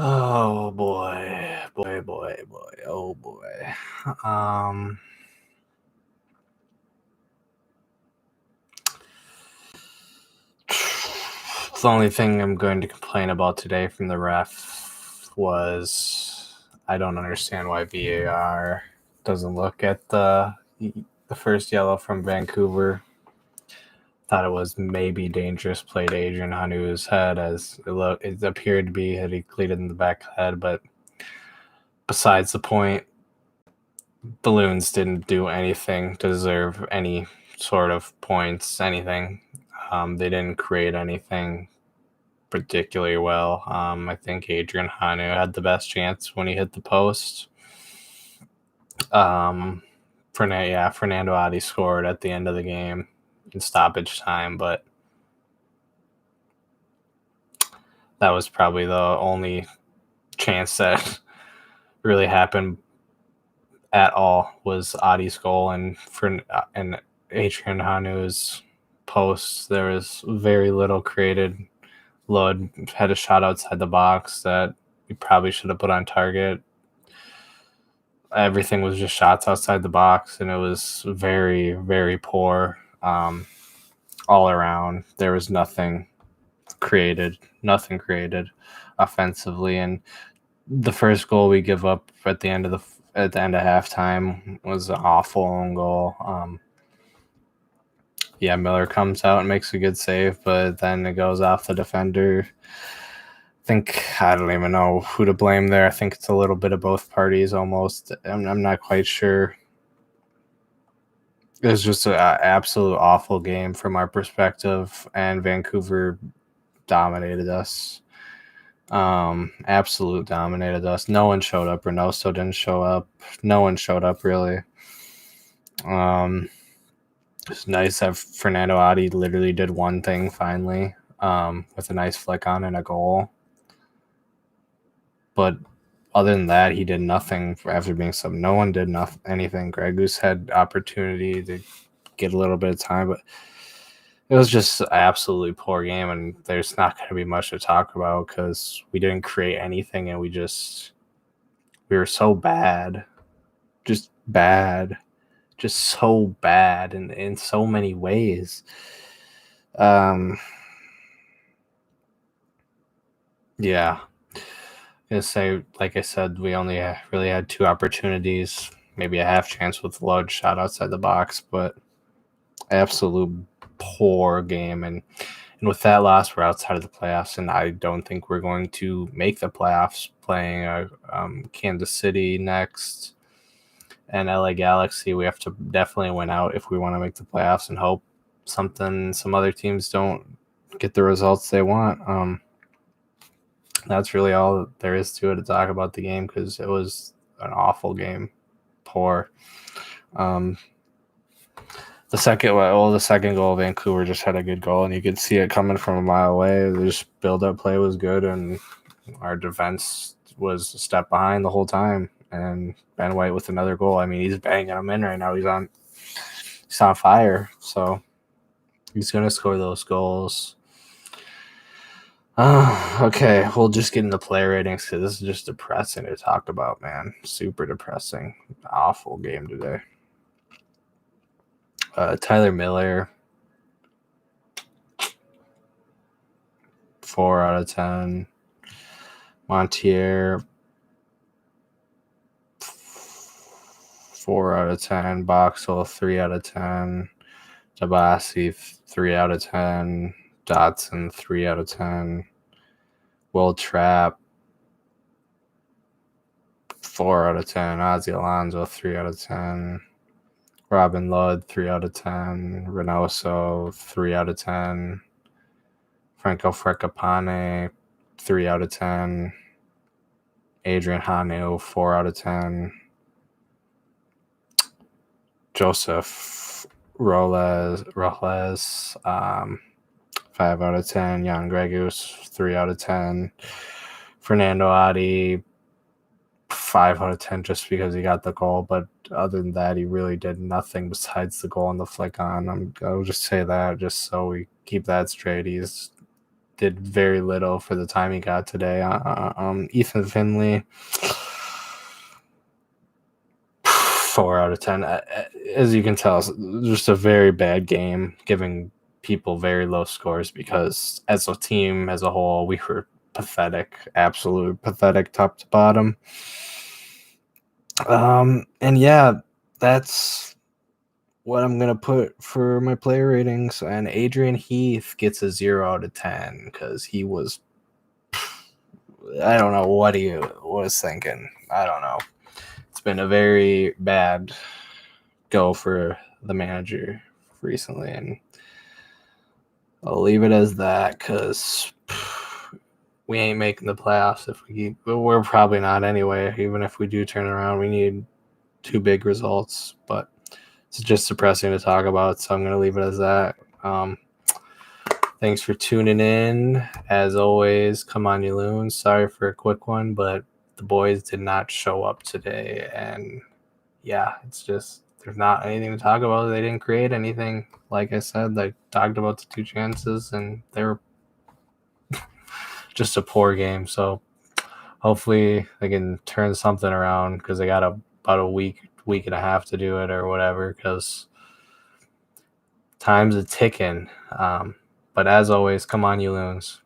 Oh boy, boy. Oh boy. Um, the only thing I'm going to complain about today from the ref was I don't understand why VAR doesn't look at the first yellow from Vancouver. Thought it was maybe dangerous play to Adrian Hanu's head, as it appeared to be had he cleated in the back head, but besides the point, the Loons didn't do anything to deserve any sort of points, anything. They didn't create anything particularly well. I think Adrian Hanu had the best chance when he hit the post. Fernando Adi scored at the end of the game in stoppage time, but that was probably the only chance that really happened at all was Adi's goal, and Adrian Hanu's post. There was very little created. Lod had a shot outside the box that he probably should have put on target. Everything was just shots outside the box, and it was very, very poor all around. There was nothing created offensively, and the first goal we give up at the end of halftime was an awful own goal. Miller comes out and makes a good save, but then it goes off the defender. I don't even know who to blame there. I think it's a little bit of both parties almost. I'm not quite sure. It was just an absolute awful game from our perspective, and Vancouver dominated us. Absolute dominated us. No one showed up. Reynoso didn't show up. No one showed up, really. It's nice that Fernando Adi literally did one thing finally, with a nice flick on and a goal. But other than that, he did nothing after being subbed. No one did anything. Greg Goose had opportunity to get a little bit of time, but it was just an absolutely poor game, and there's not going to be much to talk about because we didn't create anything, and we were so bad. Just bad. Just so bad in so many ways. Yeah. Gonna say, like I said, we only really had two opportunities, maybe a half chance with Lodge shot outside the box, but absolute poor game. And with that loss, we're outside of the playoffs, and I don't think we're going to make the playoffs. Playing Kansas City next and LA Galaxy, we have to definitely win out if we want to make the playoffs and hope some other teams don't get the results they want. That's really all there is to it to talk about the game because it was an awful game. Poor. The second goal, Vancouver just had a good goal, and you could see it coming from a mile away. The build-up play was good, and our defense was a step behind the whole time. And Ben White with another goal. I mean, he's banging them in right now. He's on fire, so he's going to score those goals. Okay, we'll just get into player ratings because this is just depressing to talk about, man. Super depressing. Awful game today. Tyler Miller, 4 out of 10. Montier, 4 out of 10. Boxall, 3 out of 10. Dabasi, 3 out of 10. Dotson, 3 out of 10. Will Trapp, 4 out of 10. Ozzy Alonso, 3 out of 10. Robin Ludd, 3 out of 10. Reynoso, 3 out of 10. Franco Frecapane, 3 out of 10. Adrian Hanu, 4 out of 10. Joseph Robles, 5 out of 10. Jan Gregus, 3 out of 10. Fernando Adi, 5 out of 10 just because he got the goal. But other than that, he really did nothing besides the goal and the flick on. I'll just say that just so we keep that straight. He's did very little for the time he got today. Ethan Finley, 4 out of 10. As you can tell, just a very bad game, giving people very low scores because as a team, as a whole, we were pathetic, absolute pathetic, top to bottom. And yeah, that's what I'm gonna put for my player ratings. And Adrian Heath gets a 0 out of 10 because he was, I don't know what he was thinking. I don't know. It's been a very bad go for the manager recently, and I'll leave it as that because we ain't making the playoffs if we keep. We're probably not anyway. Even if we do turn around, we need 2 big results. But it's just depressing to talk about, so I'm going to leave it as that. Thanks for tuning in. As always, come on, you loons. Sorry for a quick one, but the boys did not show up today, and yeah, it's just there's not anything to talk about. They didn't create anything. Like I said, they talked about the 2 chances, and they were just a poor game. So hopefully they can turn something around because they got about a week and a half to do it or whatever because time's a ticking. But as always, come on, you loons.